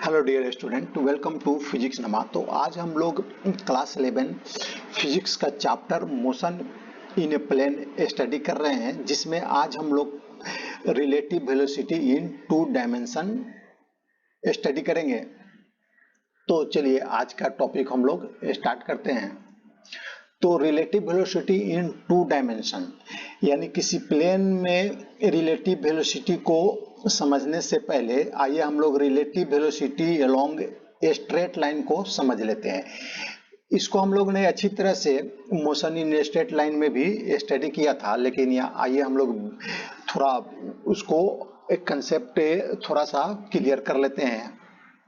Hello dear student, welcome to physics नमा। तो आज हम लोग क्लास 11 फिजिक्स का chapter motion in a plane study कर रहे हैं, जिसमें आज हम लोग relative velocity in 2 dimension study करेंगे। तो चलिए आज का टॉपिक हम लोग स्टार्ट करते हैं। तो रिलेटिव वेलोसिटी इन 2 डायमेंशन यानी किसी प्लेन में रिलेटिव वेलोसिटी को समझने से पहले आइए हम लोग relative velocity along a straight line को समझ लेते हैं। इसको हम लोग ने अच्छी तरह से मोशन इन स्ट्रेट लाइन में भी स्टडी किया था, लेकिन यहाँ आइए हम लोग थोड़ा उसको एक कंसेप्ट थोड़ा सा क्लियर कर लेते हैं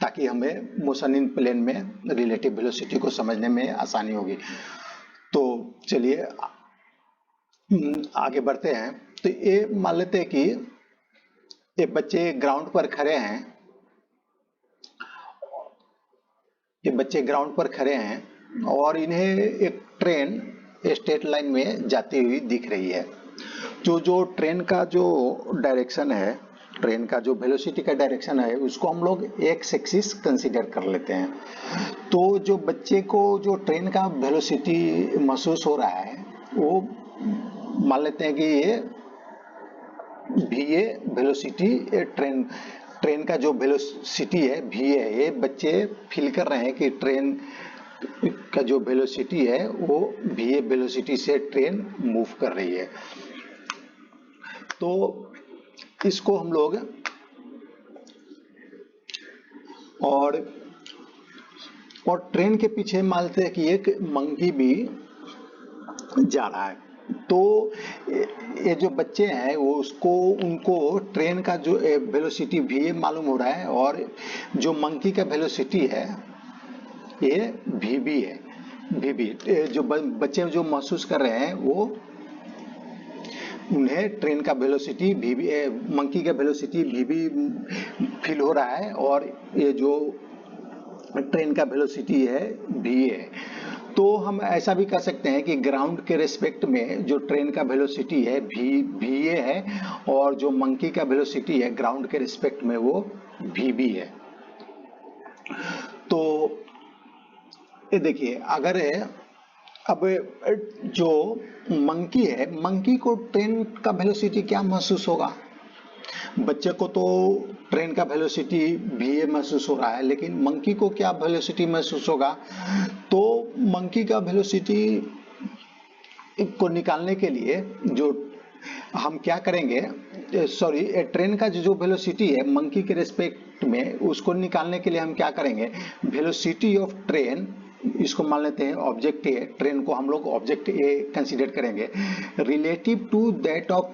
ताकि हमें मोशन इन प्लेन में रिलेटिव वेलोसिटी को समझने में आसानी होगी। तो चलिए आगे बढ़ते हैं। तो ये मान लेते हैं कि ये बच्चे ग्राउंड पर खड़े हैं, और इन्हें एक ट्रेन स्ट्रेट लाइन में जाती हुई दिख रही है। जो ट्रेन का जो डायरेक्शन है, ट्रेन का जो वेलोसिटी का डायरेक्शन है, उसको हम लोग एक्स एक्सिस कंसीडर कर लेते हैं। तो जो बच्चे को जो ट्रेन का वेलोसिटी महसूस हो रहा है वो मान लेते हैं कि ये va वेलोसिटी ट्रेन का जो वेलोसिटी है va है। ये बच्चे फील कर रहे हैं कि ट्रेन का जो वेलोसिटी है वो va वेलोसिटी से ट्रेन मूव कर रही है। तो इसको हम लोग और ट्रेन के पीछे मानते हैं कि एक मंकी भी जा रहा है। तो ये जो बच्चे हैं वो उनको ट्रेन का जो वेलोसिटी va मालूम हो रहा है, और जो मंकी का वेलोसिटी है ये vb है। जो बच्चे जो महसूस कर रहे हैं वो उन्हें ट्रेन का वेलोसिटी मंकी का वेलोसिटी vb फील हो रहा है, और ये जो ट्रेन का वेलोसिटी है va है। तो हम ऐसा भी कर सकते हैं कि ग्राउंड के रेस्पेक्ट में जो ट्रेन का वेलोसिटी है va है, और जो मंकी का वेलोसिटी है ग्राउंड के रेस्पेक्ट में वो vb है। तो ये देखिए, अगर अब जो मंकी है, मंकी को ट्रेन का वेलोसिटी क्या महसूस होगा? बच्चे को तो ट्रेन का वेलोसिटी va महसूस हो रहा है, लेकिन मंकी को क्या वेलोसिटी महसूस होगा? तो मंकी का वेलोसिटी को निकालने के लिए जो हम क्या करेंगे, ट्रेन का जो वेलोसिटी है मंकी के रेस्पेक्ट में, उसको निकालने के लिए हम क्या करेंगे, वेलोसिटी ऑफ ट्रेन, इसको मान लेते हैं ऑब्जेक्ट ए, ट्रेन को हम लोग ऑब्जेक्ट ए कंसीडर करेंगे, relative to that of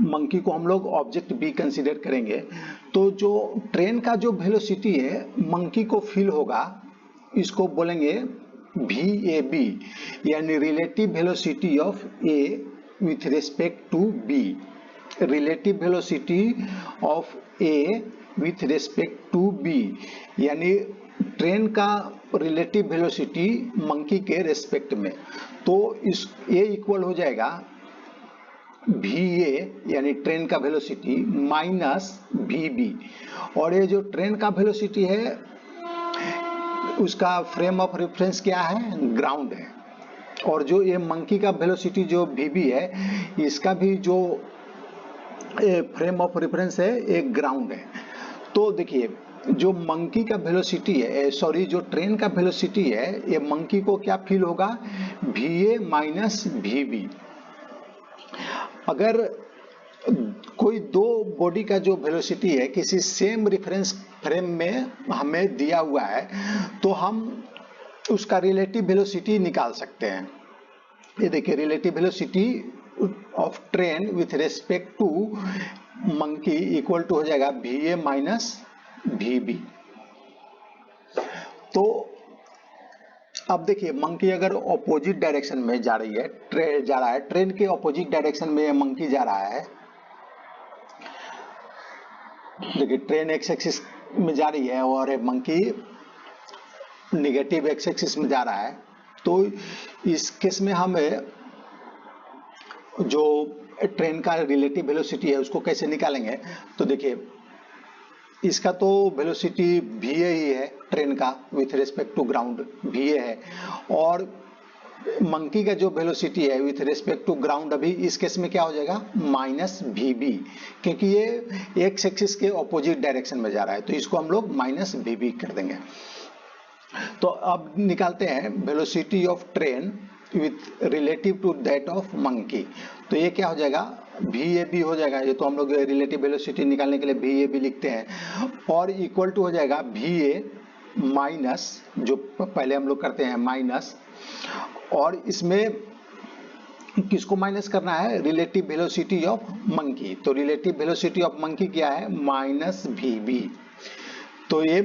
monkey को हम लोग ऑब्जेक्ट बी कंसीडर करेंगे। तो जो ट्रेन का जो वेलोसिटी है मंकी को फील होगा, इसको बोलेंगे VAB, यानी relative velocity of A with respect to B. Relative velocity of A with respect to B यानी ट्रेन का रिलेटिव वेलोसिटी मंकी के रेस्पेक्ट में। तो इस ए इक्वल हो जाएगा VA यानी ट्रेन का वेलोसिटी माइनस VB, और ये जो ट्रेन का वेलोसिटी है उसका फ्रेम ऑफ रेफरेंस क्या है? ग्राउंड है। और जो ये मंकी का वेलोसिटी जो VB है, इसका भी जो फ्रेम ऑफ रेफरेंस है एक ग्राउंड है। तो देखिए, जो मंकी का वेलोसिटी है, जो ट्रेन का वेलोसिटी है, ये मंकी को क्या फील होगा? VA minus VB। अगर कोई दो बॉडी का जो वेलोसिटी है किसी सेम रेफरेंस फ्रेम में हमें दिया हुआ है, तो हम उसका रिलेटिव वेलोसिटी निकाल सकते हैं। ये देखिए, relative velocity of train with respect to monkey equal to हो जाएगा VA माइनस VB। तो अब देखिए, मंकी अगर ऑपोजिट डायरेक्शन में जा रही है, ट्रेन के ऑपोजिट डायरेक्शन में मंकी जा रहा है। देखिए, ट्रेन एक्स एक्सिस में जा रही है और मंकी निगेटिव एक्स एक्सिस में जा रहा है। तो इस केस में हमें जो ट्रेन का रिलेटिव वेलोसिटी है उसको कैसे निकालेंगे? तो देखिए, इसका तो वेलोसिटी va ही है ट्रेन का with respect to ground va है, और मंकी का जो वेलोसिटी है विथ रिस्पेक्ट टू ग्राउंड अभी इस केस में क्या हो जाएगा माइनस vb, क्योंकि ये एक्स एक्सिस के ऑपोजिट डायरेक्शन में जा रहा है तो इसको हम लोग माइनस vb कर देंगे। तो अब निकालते हैं velocity of train with relative to that of monkey. तो ये क्या हो जाएगा VAB हो जाएगा, ये तो हम लोग रिलेटिव वेलोसिटी निकालने के लिए VAB लिखते हैं, और इक्वल टू हो जाएगा VA माइनस, जो पहले हम लोग करते हैं माइनस, और इसमें किसको माइनस करना है रिलेटिव वेलोसिटी ऑफ मंकी। तो रिलेटिव वेलोसिटी ऑफ मंकी क्या है माइनस VB। तो ये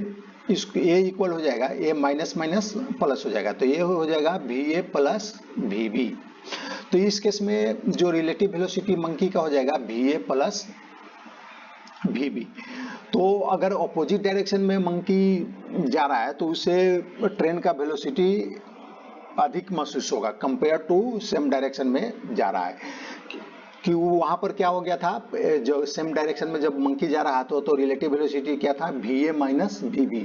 इक्वल हो जाएगा, ये माइनस माइनस प्लस हो जाएगा, तो ये हो जाएगा VA प्लस VB। तो इस केस में जो रिलेटिव वेलोसिटी मंकी का हो जाएगा VA प्लस VB। तो अगर ऑपोजिट डायरेक्शन में मंकी जा रहा है तो उससे ट्रेन का वेलोसिटी अधिक महसूस होगा कंपेयर टू सेम डायरेक्शन में जा रहा है, कि वहां पर क्या हो गया था, जो सेम डायरेक्शन में जब मंकी जा रहा था तो रिलेटिव वेलोसिटी क्या था VA माइनस VB,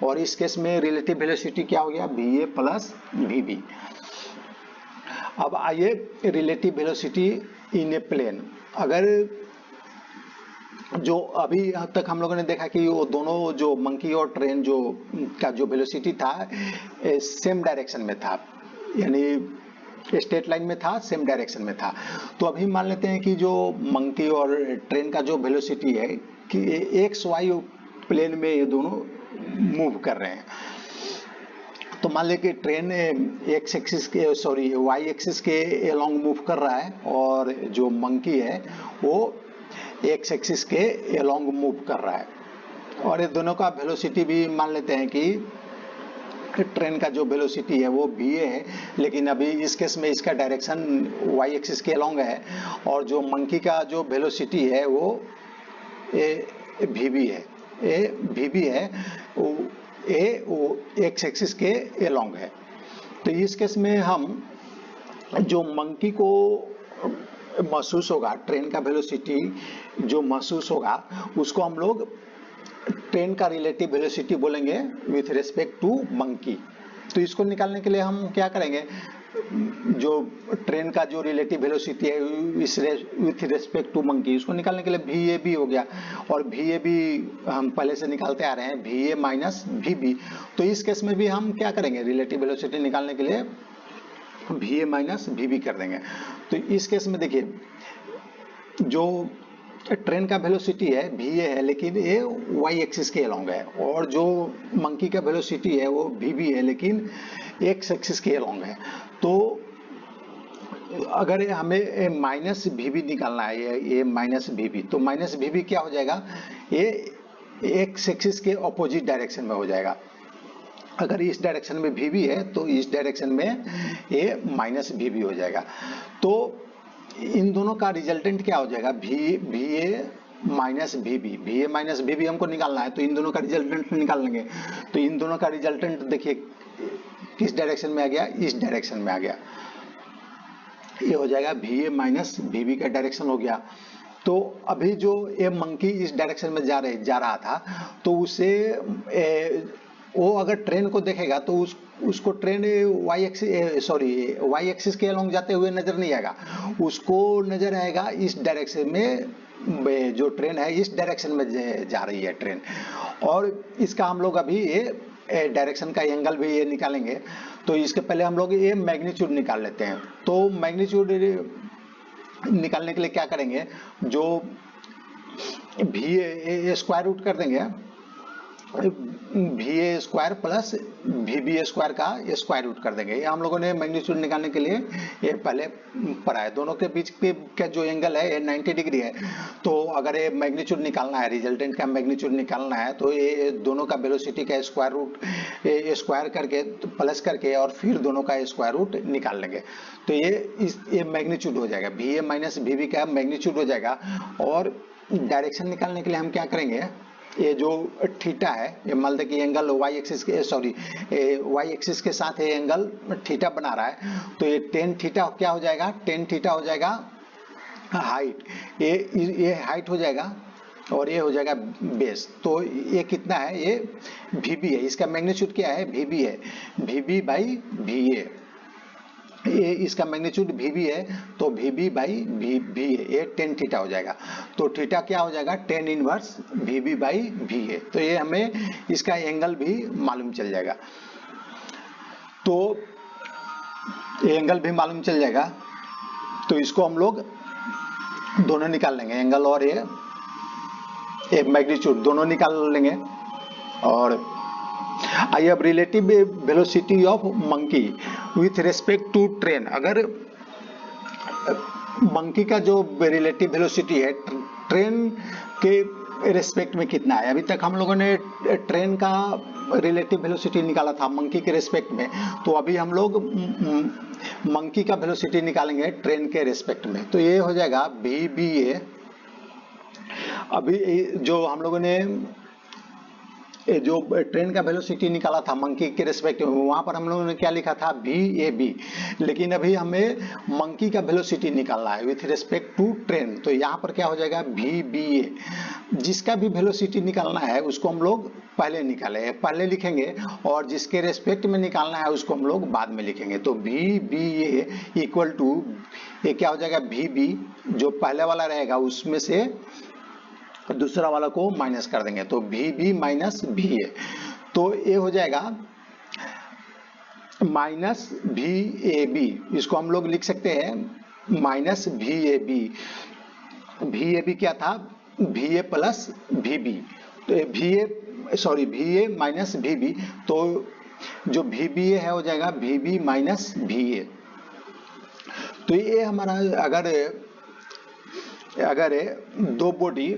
और इस केस में रिलेटिव वेलोसिटी क्या हो गया VA प्लस VB। अब आइए relative velocity in a plane. अगर जो अभी तक हम लोगों ने देखा कि वो दोनों जो मंकी और ट्रेन जो का जो वेलोसिटी था सेम डायरेक्शन में था, यानी स्ट्रेट लाइन में था, सेम डायरेक्शन में था। तो अभी मान लेते हैं कि जो मंकी और ट्रेन का जो वेलोसिटी है कि एक्स वाई प्लेन में ये दोनों मूव कर रहे हैं। तो मान लें कि ट्रेन एक्स एक्सिस के वाई एक्सिस के अलोंग मूव कर रहा है, और जो मंकी है वो एक्स एक्सिस के अलोंग मूव कर रहा है, और ये दोनों का वेलोसिटी भी मान लेते हैं कि ट्रेन का जो वेलोसिटी है वो VA है, लेकिन अभी इस केस में इसका डायरेक्शन वाई एक्सिस के अलोंग है, और जो मंकी का जो वेलोसिटी है वो VB है, VB है, वो एक्स एक्सिस के अलोंग है। तो इस केस में हम जो मंकी को महसूस होगा, ट्रेन का वेलोसिटी जो महसूस होगा उसको हम लोग ट्रेन का रिलेटिव वेलोसिटी बोलेंगे विथ रिस्पेक्ट टू मंकी। तो इसको निकालने के लिए हम क्या करेंगे, जो ट्रेन का जो रिलेटिव वेलोसिटी है विथ रिस्पेक्ट टू मंकी, उसको निकालने के लिए VAB हो गया, और VAB हम पहले से निकालते आ रहे हैं VA माइनस VB। तो इस केस में भी हम क्या करेंगे रिलेटिव वेलोसिटी निकालने के लिए VA माइनस VB कर देंगे। तो इस केस में देखिए जो ट्रेन का वेलोसिटी है VA है, लेकिन ये वाई एक्सिस के अलोंग है, और जो मंकी का वेलोसिटी है वो VB है, लेकिन एक्स एक्सिस के अलोंग है। तो अगर हमें माइनस VB निकालना है, ये माइनस VB, तो माइनस VB क्या हो जाएगा, ये एक्स एक्सिस के ऑपोजिट डायरेक्शन में हो जाएगा। अगर इस डायरेक्शन में VB है तो इस डायरेक्शन में ये माइनस VB हो जाएगा। तो इन दोनों का रिजल्टेंट क्या हो जाएगा VA माइनस VB हमको निकालना है, तो इन दोनों का रिजल्टेंट निकाल लेंगे। तो इन दोनों का रिजल्टेंट देखिए किस डायरेक्शन में आ गया, इस डायरेक्शन में आ गया, ये हो जाएगा VA माइनस VB का डायरेक्शन हो गया। तो अभी जो ये मंकी इस डायरेक्शन में जा रहा था, तो उसे वो अगर ट्रेन को देखेगा तो उसको ट्रेन वाई एक्सिस के अलोंग जाते हुए नजर नहीं आएगा, उसको नजर आएगा इस डायरेक्शन में, जो ट्रेन है इस डायरेक्शन में जा रही है ट्रेन। और इसका हम लोग अभी ये डायरेक्शन का एंगल भी ये निकालेंगे। तो इसके पहले हम लोग ये मैग्नीट्यूड निकाल लेते हैं। तो मैग्नीट्यूड निकालने के लिए क्या करेंगे, जो VA स्क्वायर रूट कर देंगे, VA square plus VB square का स्क्वायर रूट कर देंगे। ये हम लोगों ने मैग्नीट्यूड निकालने के लिए ये पहले पढ़ा है। दोनों के बीच का जो एंगल है ये 90 डिग्री है। तो अगर ये मैग्नीट्यूड निकालना है, रिजल्टेंट का मैग्नीट्यूड निकालना है, तो ये दोनों का वेलोसिटी का स्क्वायर रूट स्क्वायर करके प्लस करके और फिर दोनों का स्क्वायर रूट निकाल लेंगे। तो ये मैग्नीट्यूड हो जाएगा, VA माइनस VB का मैग्नीट्यूड हो जाएगा। और डायरेक्शन निकालने के लिए हम क्या करेंगे, ये जो थीटा है, ये मान लेते कि एंगल वाई एक्सिस के साथ ये एंगल थीटा बना रहा है, तो ये टेन थीटा क्या हो जाएगा, टेन थीटा हो जाएगा हाइट, ये हाइट हो जाएगा और ये हो जाएगा बेस। तो ये कितना है, ये VB है, इसका मैग्नीट्यूड क्या है, VB है, VB बाई VA, ये इसका मैग्नीट्यूड VB है, तो VB बाई VA, ये टेन थीटा हो जाएगा। तो थीटा क्या हो जाएगा, tan inverse VB by VA। तो ये हमें इसका एंगल भी मालूम चल जाएगा, तो ये एंगल भी मालूम चल जाएगा। तो इसको हम लोग दोनों निकाल लेंगे, एंगल और ये मैग्नीट्यूड दोनों निकाल लेंगे। और आई अब relative velocity of monkey with respect to train. अगर मंकी का जो रिलेटिव वेलोसिटी है ट्रेन के रेस्पेक्ट में कितना है, अभी तक हम लोगों ने ट्रेन का रिलेटिव वेलोसिटी निकाला था मंकी के रेस्पेक्ट में, तो अभी हम लोग मंकी का वेलोसिटी निकालेंगे ट्रेन के रेस्पेक्ट में। तो ये हो जाएगा VBA। अभी जो हम लोगों ने जो ट्रेन का वेलोसिटी निकाला था मंकी के रेस्पेक्ट में, वहां पर हम लोगों ने क्या लिखा था, VAB, लेकिन अभी हमें मंकी का वेलोसिटी निकालना है विथ रेस्पेक्ट टू ट्रेन। तो यहाँ पर क्या हो जाएगा, VBA। जिसका भी वेलोसिटी निकालना है उसको हम लोग पहले लिखेंगे, और जिसके रेस्पेक्ट में निकालना है उसको हम लोग बाद में लिखेंगे। तो VBA इक्वल टू, ये क्या हो जाएगा, VB जो पहले वाला रहेगा उसमें से दूसरा वाला को माइनस कर देंगे, तो VB माइनस VA। तो ये हो जाएगा माइनस VAB, इसको हम लोग लिख सकते हैं माइनस VAB। VAB क्या था, VA प्लस VB, तो VA माइनस VB, तो जो VBA है हो जाएगा VB माइनस VA। तो ये हमारा अगर दो बॉडी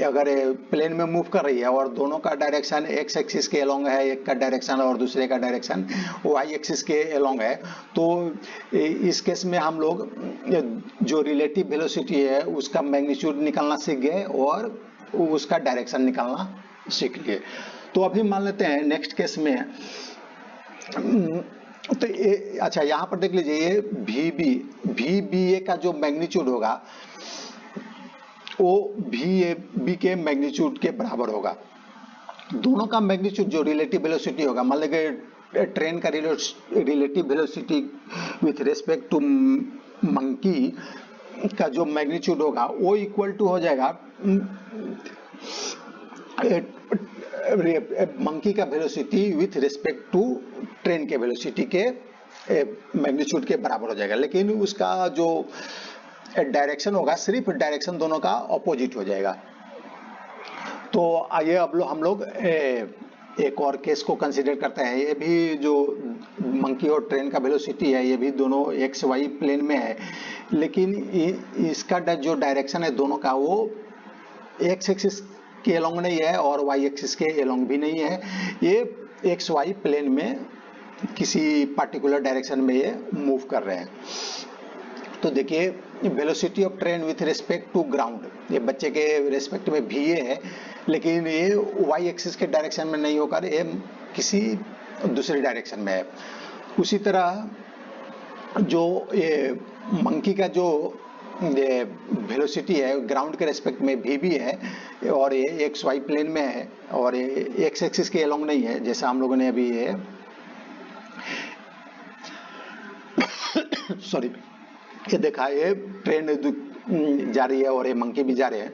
अगर प्लेन में मूव कर रही है और दोनों का डायरेक्शन एक्स एक्सिस के अलोंग है, एक का डायरेक्शन और दूसरे का डायरेक्शन वाई एक्सिस के अलोंग है, तो इस केस में हम लोग जो रिलेटिव वेलोसिटी है उसका मैग्नीट्यूड निकालना सीख गए और उसका डायरेक्शन निकालना सीख लिए। तो अभी मान लेते हैं नेक्स्ट केस में, तो ये अच्छा यहाँ पर देख लीजिए, ये VBA का जो मैग्नीट्यूड होगा वो VAB के मैग्नीट्यूड के बराबर होगा। दोनों का मैग्नीट्यूड जो रिलेटिव वेलोसिटी होगा, मान लीजिए ट्रेन का relative velocity with respect to monkey का जो मैग्नीट्यूड होगा वो इक्वल टू हो जाएगा मंकी का velocity with respect to train के वेलोसिटी के मैग्नीट्यूड के बराबर हो जाएगा। लेकिन उसका जो डायरेक्शन होगा, सिर्फ डायरेक्शन दोनों का ऑपोजिट हो जाएगा। तो आइए अब हम लोग एक और केस को कंसीडर करते हैं। ये भी जो मंकी और ट्रेन का वेलोसिटी है ये भी दोनों एक्स वाई प्लेन में है, लेकिन इसका जो डायरेक्शन है दोनों का वो एक्स एक्सिस के अलोंग नहीं है और वाई एक्सिस के अलोंग भी नहीं है, ये एक्स वाई प्लेन में किसी पर्टिकुलर डायरेक्शन में ये मूव कर रहे हैं। तो देखिए velocity of train with respect to ground, ये बच्चे के रिस्पेक्ट में VA है, लेकिन ये वाई एक्सिस के डायरेक्शन में नहीं होकर ये किसी दूसरे डायरेक्शन में है। उसी तरह जो ये मंकी का जो वेलोसिटी है ग्राउंड के रिस्पेक्ट में VB है और ये एक्स वाई प्लेन में है और ये एक्स एक्सिस के अलोंग नहीं है, जैसा हम लोगों ने अभी ये सॉरी ये देखा, ये ट्रेन जा रही है और ये मंकी भी जा रहे हैं।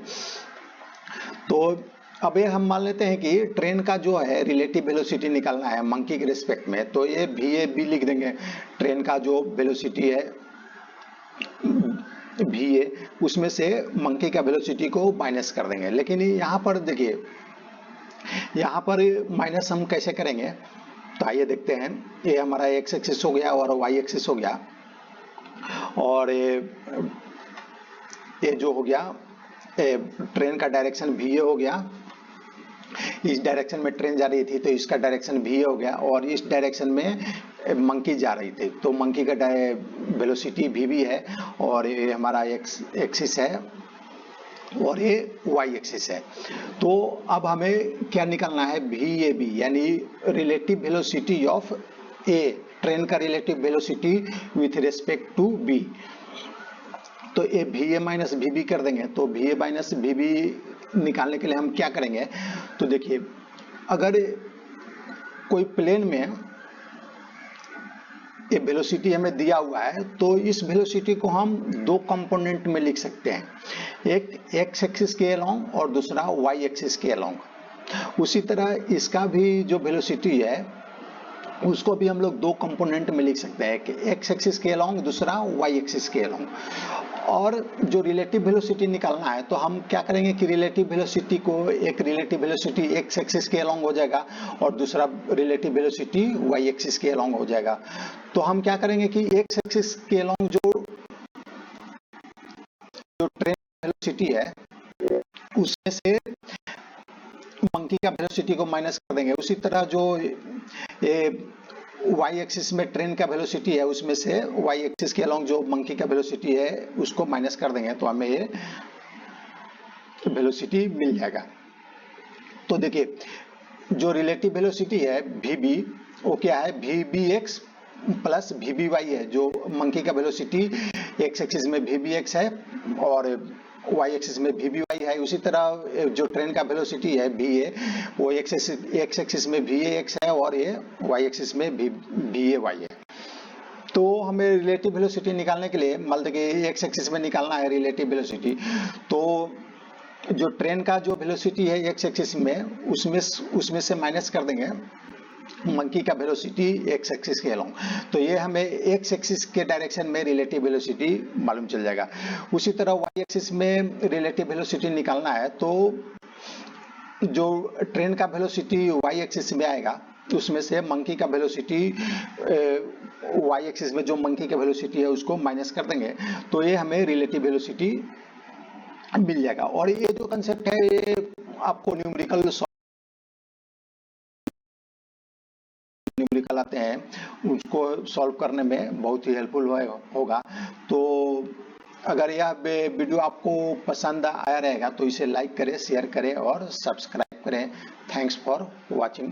तो अब ये हम मान लेते हैं कि ट्रेन का जो है रिलेटिव वेलोसिटी निकालना है मंकी के रिस्पेक्ट में, तो ये VAB लिख देंगे। ट्रेन का जो वेलोसिटी है VA, उसमें से मंकी का वेलोसिटी को माइनस कर देंगे। लेकिन यहाँ पर देखिए, यहाँ पर माइनस हम कैसे करेंगे, तो आइए देखते हैं। ये हमारा एक्स एक्सिस हो गया और वाई एक्सिस हो गया, और ये जो हो गया ट्रेन का डायरेक्शन VA हो गया, इस डायरेक्शन में ट्रेन जा रही थी तो इसका डायरेक्शन VA हो गया, और इस डायरेक्शन में मंकी जा रही थी तो मंकी का वेलोसिटी VB है, और ये हमारा एक्स एक्सिस है और ये वाई एक्सिस है। तो अब हमें क्या निकालना है, VAB यानी relative velocity of A, train का relative velocity with respect to B। तो ये VA माइनस VB कर देंगे, तो VA माइनस VB निकालने के लिए हम क्या करेंगे, तो देखिए अगर कोई प्लेन में ये वेलोसिटी हमें दिया हुआ है तो इस वेलोसिटी को हम दो कंपोनेंट में लिख सकते हैं, एक एक्स एक्सिस के अलोंग और दूसरा वाई एक्सिस के अलोंग। उसी तरह इसका भी जो वेलोसिटी है उसको भी हम लोग दो कंपोनेंट में लिख सकते हैं, एक एक्स एक्सिस के अलोंग, दूसरा वाई एक्सिस के अलोंग। और जो रिलेटिव वेलोसिटी निकालना है तो हम क्या करेंगे कि रिलेटिव वेलोसिटी को, एक रिलेटिव वेलोसिटी एक्स एक्सिस के अलोंग हो जाएगा और दूसरा रिलेटिव वेलोसिटी वाई एक्सिस के अलोंग हो जाएगा। तो हम क्या करेंगे कि एक्स एक्सिस के अलोंग जो ट्रेन वेलोसिटी है उसमें से मंकी का वेलोसिटी को माइनस कर देंगे। उसी तरह जो वाई एक्सिस में ट्रेन का वेलोसिटी है उसमें से वाई एक्सिस के अलोंग जो मंकी का वेलोसिटी है उसको माइनस कर देंगे तो हमें ये वेलोसिटी मिल जाएगा। तो देखिए जो रिलेटिव वेलोसिटी है वीबी, वो क्या है, वीबी एक्स प्लस वीबी वाई है। जो मंकी का वेलोसिटी एक्स एक्सिस में वीबी एक्स है और वाई एक्सिस में वी बी वाई है। उसी तरह जो ट्रेन का वेलोसिटी है वी ए, वो एक्स एक्सिस में वी ए एक्स है और ये वाई एक्सिस में वी ए वाई है। तो हमें रिलेटिव वेलोसिटी निकालने के लिए मान लीजिए कि एक्स एक्सिस में निकालना है रिलेटिव वेलोसिटी, तो जो ट्रेन का जो वेलोसिटी है एक्स एक्सिस में उसमें से माइनस कर देंगे मंकी का वेलोसिटी एक्स एक्सिस के अलोंग, तो ये हमें एक्स एक्सिस के डायरेक्शन में रिलेटिव वेलोसिटी मालूम चल जाएगा। उसी तरह वाई एक्सिस में रिलेटिव वेलोसिटी निकालना है तो जो ट्रेन का वेलोसिटी वाई एक्सिस में आएगा उसमें से मंकी का वेलोसिटी वाई एक्सिस में जो मंकी का वेलोसिटी है उसको माइनस कर देंगे तो ये हमें रिलेटिव वेलोसिटी मिल जाएगा। और ये जो कंसेप्ट है ये आपको न्यूमेरिकल आते हैं उसको सॉल्व करने में बहुत ही हेल्पफुल होगा। तो अगर यह वीडियो आपको पसंद आया रहेगा तो इसे लाइक करें, शेयर करें और सब्सक्राइब करें। Thanks for watching.